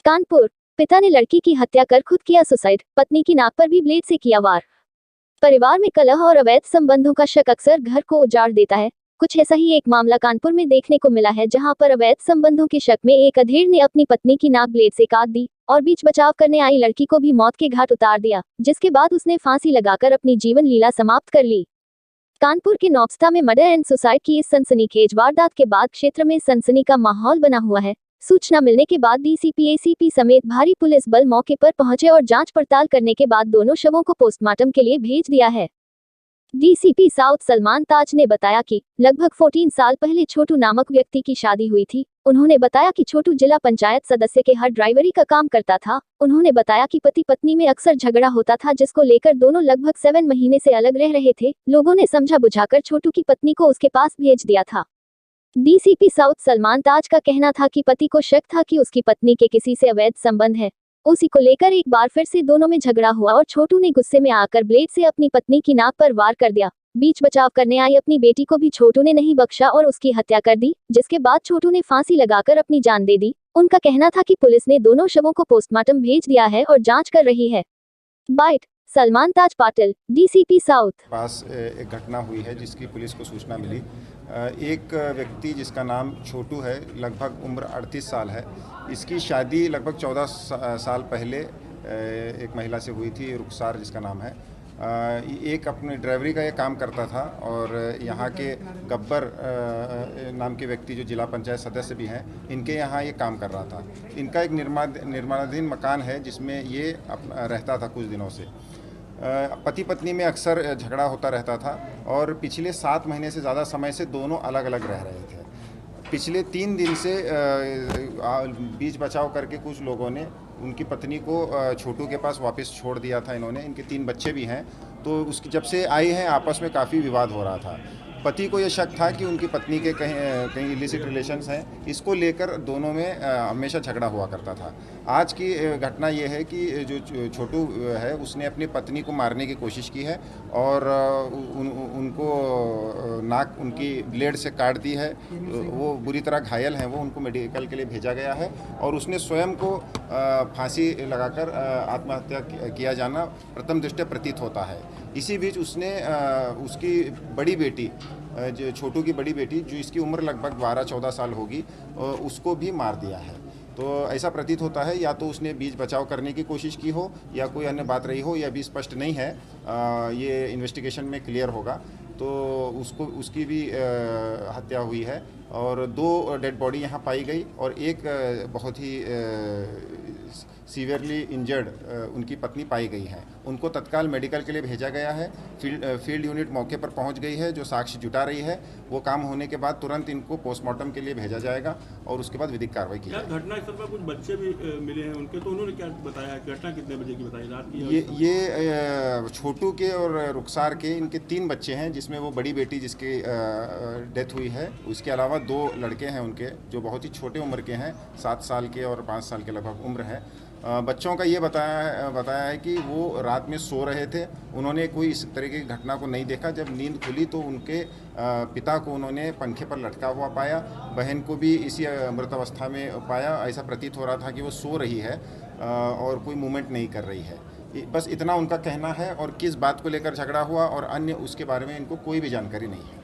कानपुर, पिता ने लड़की की हत्या कर खुद किया सुसाइड, पत्नी की नाक पर भी ब्लेड से किया वार। परिवार में कलह और अवैध संबंधों का शक अक्सर घर को उजाड़ देता है। कुछ ऐसा ही एक मामला कानपुर में देखने को मिला है, जहां पर अवैध संबंधों के शक में एक अधेड़ ने अपनी पत्नी की नाक ब्लेड से काट दी और बीच बचाव करने आई लड़की को भी मौत के घाट उतार दिया, जिसके बाद उसने फांसी लगाकर अपनी जीवन लीला समाप्त कर ली। कानपुर के नौबस्ता में मर्डर एंड सुसाइड की इस सनसनीखेज वारदात के बाद क्षेत्र में सनसनी का माहौल बना हुआ है। सूचना मिलने के बाद डीसीपी एसीपी समेत भारी पुलिस बल मौके पर पहुंचे और जांच पड़ताल करने के बाद दोनों शवों को पोस्टमार्टम के लिए भेज दिया है। डीसीपी साउथ सलमान ताज ने बताया कि लगभग 14 साल पहले छोटू नामक व्यक्ति की शादी हुई थी। उन्होंने बताया कि छोटू जिला पंचायत सदस्य के हर ड्राइवरी का काम करता था। उन्होंने बताया कि पति पत्नी में अक्सर झगड़ा होता था, जिसको लेकर दोनों लगभग 7 महीने से अलग रह रहे थे। लोगों ने समझा बुझाकर छोटू की पत्नी को उसके पास भेज दिया था। डीसीपी साउथ सलमान ताज का कहना था कि पति को शक था कि उसकी पत्नी के किसी से अवैध संबंध है। उसी को लेकर एक बार फिर से दोनों में झगड़ा हुआ और छोटू ने गुस्से में आकर ब्लेड से अपनी पत्नी की नाक पर वार कर दिया। बीच बचाव करने आई अपनी बेटी को भी छोटू ने नहीं बख्शा और उसकी हत्या कर दी, जिसके बाद छोटू ने फांसी लगाकर अपनी जान दे दी। उनका कहना था कि पुलिस ने दोनों शवों को पोस्टमार्टम भेज दिया है और जांच कर रही है। बाइट सलमान ताज पाटिल, डीसीपी साउथ। पास एक घटना हुई है जिसकी पुलिस को सूचना मिली। एक व्यक्ति जिसका नाम छोटू है, लगभग उम्र 38 साल है। इसकी शादी लगभग 14 साल पहले एक महिला से हुई थी, रुखसार जिसका नाम है। एक अपने ड्राइवरी का ये काम करता था और यहाँ के गब्बर नाम के व्यक्ति जो जिला पंचायत सदस्य भी हैं, इनके यहाँ ये काम कर रहा था। इनका एक निर्माणाधीन मकान है जिसमें ये रहता था कुछ दिनों से। पति पत्नी में अक्सर झगड़ा होता रहता था और पिछले 7 महीने से ज़्यादा समय से दोनों अलग अलग रह रहे थे। पिछले 3 दिन से बीच बचाव करके कुछ लोगों ने उनकी पत्नी को छोटू के पास वापस छोड़ दिया था। इन्होंने, इनके 3 बच्चे भी हैं, तो उसकी जब से आई हैं आपस में काफ़ी विवाद हो रहा था। पति को ये शक था कि उनकी पत्नी के कहीं इलिसिट रिलेशंस हैं। इसको लेकर दोनों में हमेशा झगड़ा हुआ करता था। आज की घटना ये है कि जो छोटू है उसने अपनी पत्नी को मारने की कोशिश की है और उनको नाक उनकी ब्लेड से काट दी है। वो बुरी तरह घायल हैं, वो उनको मेडिकल के लिए भेजा गया है और उसने स्वयं को फांसी लगाकर आत्महत्या किया जाना प्रथम दृष्टया प्रतीत होता है। इसी बीच उसने उसकी बड़ी बेटी, जो छोटू की बड़ी बेटी, जो इसकी उम्र लगभग 12-14 साल होगी, उसको भी मार दिया है। तो ऐसा प्रतीत होता है या तो उसने बीच बचाव करने की कोशिश की हो या कोई अन्य बात रही हो, यह अभी स्पष्ट नहीं है। ये इन्वेस्टिगेशन में क्लियर होगा। तो उसकी भी हत्या हुई है और 2 डेड बॉडी यहाँ पाई गई और एक बहुत ही सीवियरली इंजर्ड उनकी पत्नी पाई गई है। उनको तत्काल मेडिकल के लिए भेजा गया है। फील्ड यूनिट मौके पर पहुंच गई है, जो साक्ष्य जुटा रही है। वो काम होने के बाद तुरंत इनको पोस्टमार्टम के लिए भेजा जाएगा और उसके बाद विधिक कार्रवाई की जाएगी। घटनास्थल पर कुछ बच्चे भी मिले हैं उनके, तो उन्होंने क्या बताया? घटना कितने बजे की बताई? रात की? ये छोटू के और रुखसार के, इनके 3 बच्चे हैं, जिसमें वो बड़ी बेटी जिसकी डेथ हुई है। उसके अलावा 2 लड़के हैं उनके, जो बहुत ही छोटे उम्र के हैं, 7 साल के और 5 साल के लगभग उम्र है। बच्चों का ये बताया है कि वो रात में सो रहे थे। उन्होंने कोई इस तरीके की घटना को नहीं देखा। जब नींद खुली तो उनके पिता को उन्होंने पंखे पर लटका हुआ पाया, बहन को भी इसी मृत अवस्था में पाया। ऐसा प्रतीत हो रहा था कि वो सो रही है और कोई मूवमेंट नहीं कर रही है। बस इतना उनका कहना है और किस बात को लेकर झगड़ा हुआ और अन्य उसके बारे में इनको कोई भी जानकारी नहीं है।